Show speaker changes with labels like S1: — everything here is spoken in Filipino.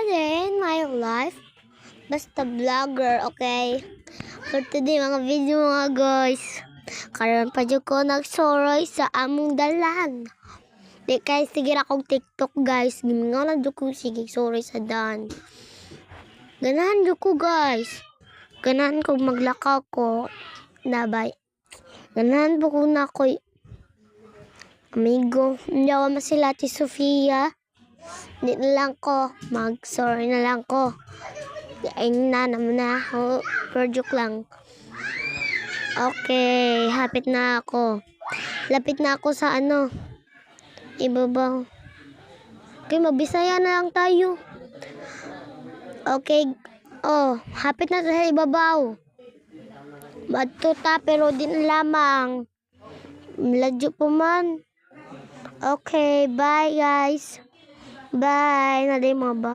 S1: day in my life. Basta vlogger, okay? For today, mga video mga guys. Karon pa dyan ko nagsoroy sa among dalan. Di kay sige akong TikTok guys. Gimingaw dyan ko sige sorry sa dan. Ganahan dyan ko guys. Ganahan ko maglakaw ko. Nabay. Ganahan po ko na ko amigo. Ndawa ma sila ti Sofia. Di na lang ko. Mag-sorry na lang ko. Ayun na naman na ako. Per joke lang. Okay. Hapit na ako. Lapit na ako sa ano. Ibabaw. Okay. Mabisaya na lang tayo. Okay. Oh. Hapit na sa ibabaw. Matuta pero din lamang. Meladyo po man. Okay. Bye guys. Bye. Naday mga ba.